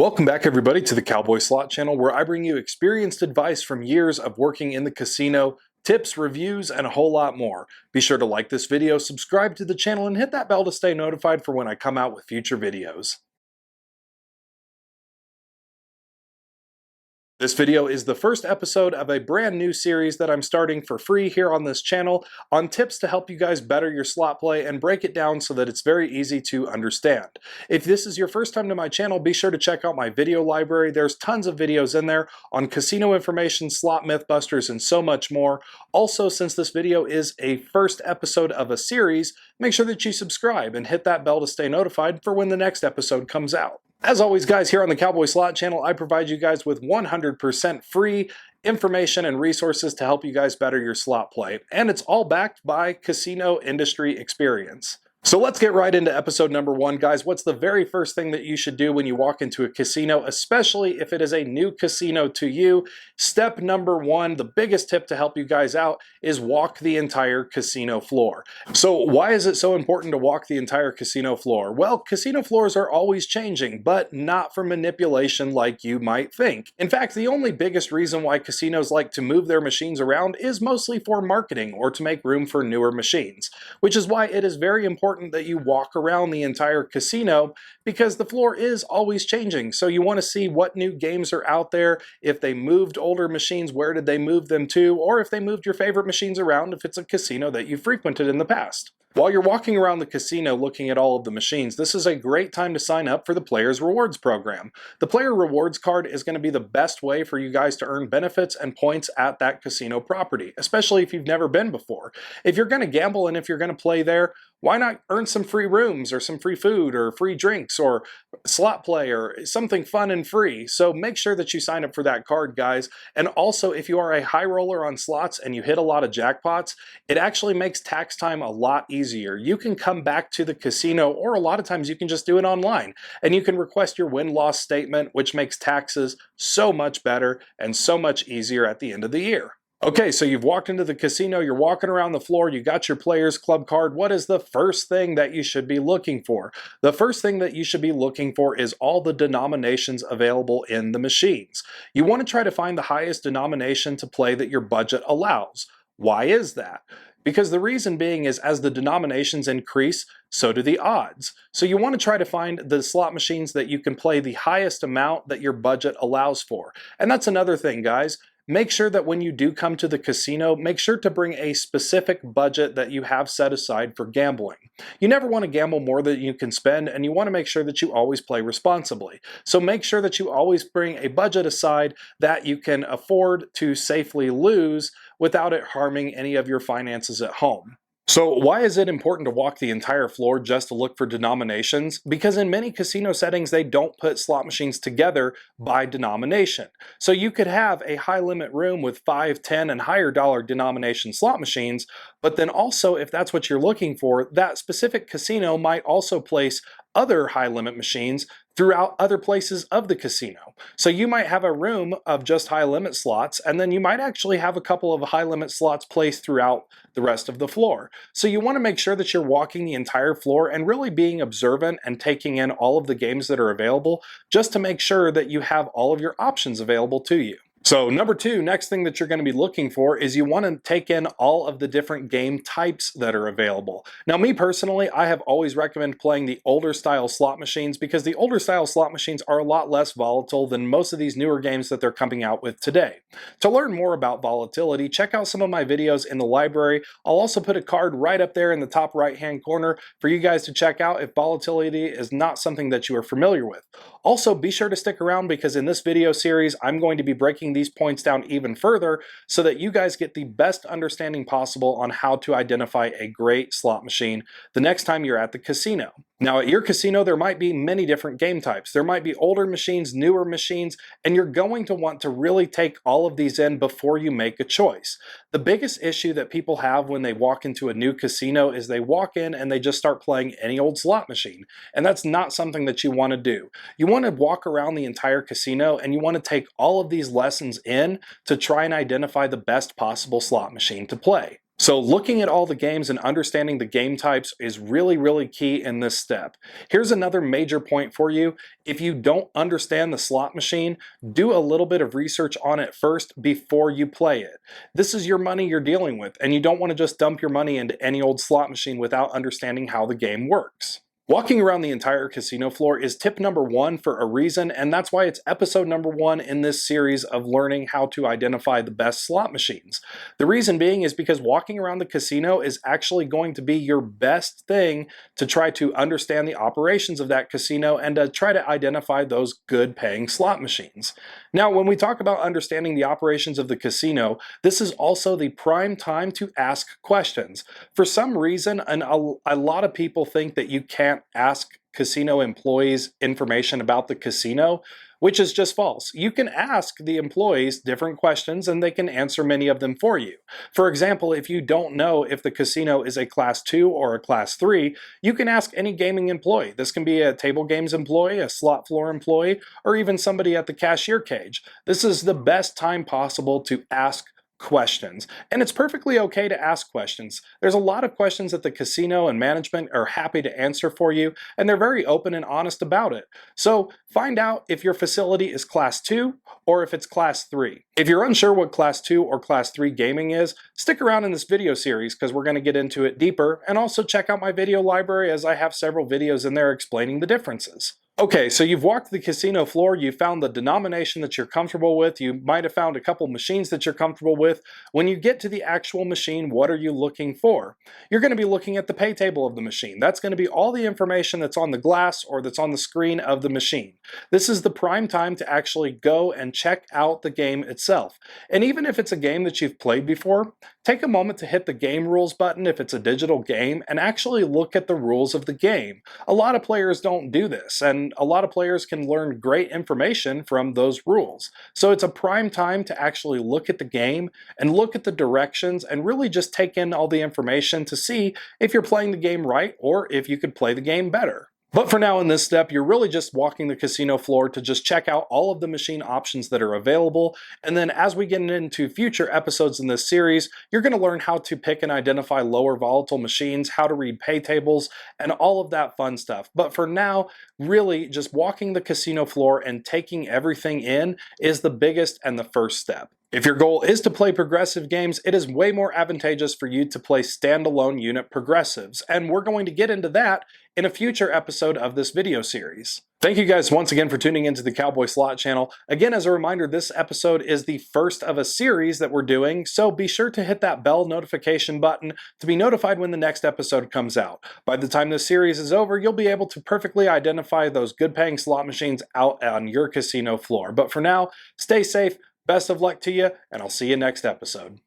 Welcome back everybody to the Cowboy Slot Channel, where I bring you experienced advice from years of working in the casino, tips, reviews, and a whole lot more. Be sure to like this video, subscribe to the channel, and hit that bell to stay notified for when I come out with future videos. This video is the first episode of a brand new series that I'm starting for free here on this channel on tips to help you guys better your slot play and break it down so that it's very easy to understand. If this is your first time to my channel, be sure to check out my video library. There's tons of videos in there on casino information, slot mythbusters, and so much more. Also, since this video is a first episode of a series, make sure that you subscribe and hit that bell to stay notified for when the next episode comes out. As always, guys, here on the Cowboy Slot Channel, I provide you guys with 100% free information and resources to help you guys better your slot play. And it's all backed by casino industry experience. So let's get right into episode number 1, guys. What's the very first thing that you should do when you walk into a casino, especially if it is a new casino to you? Step number 1, the biggest tip to help you guys out, is walk the entire casino floor. So why is it so important to walk the entire casino floor? Well, casino floors are always changing, but not for manipulation like you might think. In fact, the only biggest reason why casinos like to move their machines around is mostly for marketing or to make room for newer machines, which is why it is very important that you walk around the entire casino, because the floor is always changing. So you want to see what new games are out there. If they moved older machines, where did they move them to? Or if they moved your favorite machines around, if it's a casino that you frequented in the past. While you're walking around the casino looking at all of the machines, this is a great time to sign up for the Players Rewards program. The Player Rewards card is going to be the best way for you guys to earn benefits and points at that casino property, especially if you've never been before. If you're going to gamble and if you're going to play there, why not earn some free rooms or some free food or free drinks or slot play or something fun and free? So make sure that you sign up for that card, guys. And also, if you are a high roller on slots and you hit a lot of jackpots, it actually makes tax time a lot easier. You can come back to the casino, or a lot of times you can just do it online, and you can request your win-loss statement, which makes taxes so much better and so much easier at the end of the year. Okay, so you've walked into the casino, you're walking around the floor, you got your Players Club card. What is the first thing that you should be looking for? The first thing that you should be looking for is all the denominations available in the machines. You want to try to find the highest denomination to play that your budget allows. Why is that? Because the reason being is as the denominations increase, so do the odds. So you want to try to find the slot machines that you can play the highest amount that your budget allows for. And that's another thing, guys. Make sure that when you do come to the casino, make sure to bring a specific budget that you have set aside for gambling. You never want to gamble more than you can spend, and you want to make sure that you always play responsibly. So make sure that you always bring a budget aside that you can afford to safely lose without it harming any of your finances at home. So why is it important to walk the entire floor just to look for denominations? Because in many casino settings, they don't put slot machines together by denomination. So you could have a high limit room with 5, 10, and higher dollar denomination slot machines, but then also, if that's what you're looking for, that specific casino might also place other high limit machines throughout other places of the casino. So you might have a room of just high limit slots, and then you might actually have a couple of high limit slots placed throughout the rest of the floor. So you want to make sure that you're walking the entire floor and really being observant and taking in all of the games that are available, just to make sure that you have all of your options available to you. So number 2, next thing that you're going to be looking for is you want to take in all of the different game types that are available. Now, me personally, I have always recommended playing the older style slot machines, because the older style slot machines are a lot less volatile than most of these newer games that they're coming out with today. To learn more about volatility, check out some of my videos in the library. I'll also put a card right up there in the top right hand corner for you guys to check out if volatility is not something that you are familiar with. Also, be sure to stick around, because in this video series, I'm going to be breaking these points down even further so that you guys get the best understanding possible on how to identify a great slot machine the next time you're at the casino. Now, at your casino, there might be many different game types. There might be older machines, newer machines, and you're going to want to really take all of these in before you make a choice. The biggest issue that people have when they walk into a new casino is they walk in and they just start playing any old slot machine. And that's not something that you want to do. You want to walk around the entire casino and you want to take all of these lessons in to try and identify the best possible slot machine to play. So looking at all the games and understanding the game types is really key in this step. Here's another major point for you. If you don't understand the slot machine, do a little bit of research on it first before you play it. This is your money you're dealing with, and you don't want to just dump your money into any old slot machine without understanding how the game works. Walking around the entire casino floor is tip number 1 for a reason, and that's why it's episode number 1 in this series of learning how to identify the best slot machines. The reason being is because walking around the casino is actually going to be your best thing to try to understand the operations of that casino and to try to identify those good paying slot machines. Now, when we talk about understanding the operations of the casino, this is also the prime time to ask questions. For some reason, a lot of people think that you can't ask casino employees information about the casino, which is just false. You can ask the employees different questions and they can answer many of them for you. For example, if you don't know if the casino is a class 2 or a class 3, you can ask any gaming employee. This can be a table games employee, a slot floor employee, or even somebody at the cashier cage. This is the best time possible to ask questions. And it's perfectly okay to ask questions. There's a lot of questions that the casino and management are happy to answer for you, and they're very open and honest about it. So find out if your facility is class 2 or if it's class 3. If you're unsure what class 2 or class 3 gaming is, stick around in this video series because we're going to get into it deeper, and also check out my video library as I have several videos in there explaining the differences. Okay, so you've walked the casino floor, you found the denomination that you're comfortable with, you might have found a couple machines that you're comfortable with. When you get to the actual machine, what are you looking for? You're going to be looking at the pay table of the machine. That's going to be all the information that's on the glass or that's on the screen of the machine. This is the prime time to actually go and check out the game itself. And even if it's a game that you've played before, take a moment to hit the game rules button if it's a digital game and actually look at the rules of the game. A lot of players don't do this, and a lot of players can learn great information from those rules. So it's a prime time to actually look at the game and look at the directions and really just take in all the information to see if you're playing the game right or if you could play the game better. But for now in this step, you're really just walking the casino floor to just check out all of the machine options that are available. And then as we get into future episodes in this series, you're going to learn how to pick and identify lower volatile machines, how to read pay tables, and all of that fun stuff. But for now, really just walking the casino floor and taking everything in is the biggest and the first step. If your goal is to play progressive games, it is way more advantageous for you to play standalone unit progressives, and we're going to get into that in a future episode of this video series. Thank you guys once again for tuning into the Cowboy Slot channel. Again, as a reminder, this episode is the first of a series that we're doing, so be sure to hit that bell notification button to be notified when the next episode comes out. By the time this series is over, you'll be able to perfectly identify those good paying slot machines out on your casino floor. But for now, stay safe. Best of luck to you, and I'll see you next episode.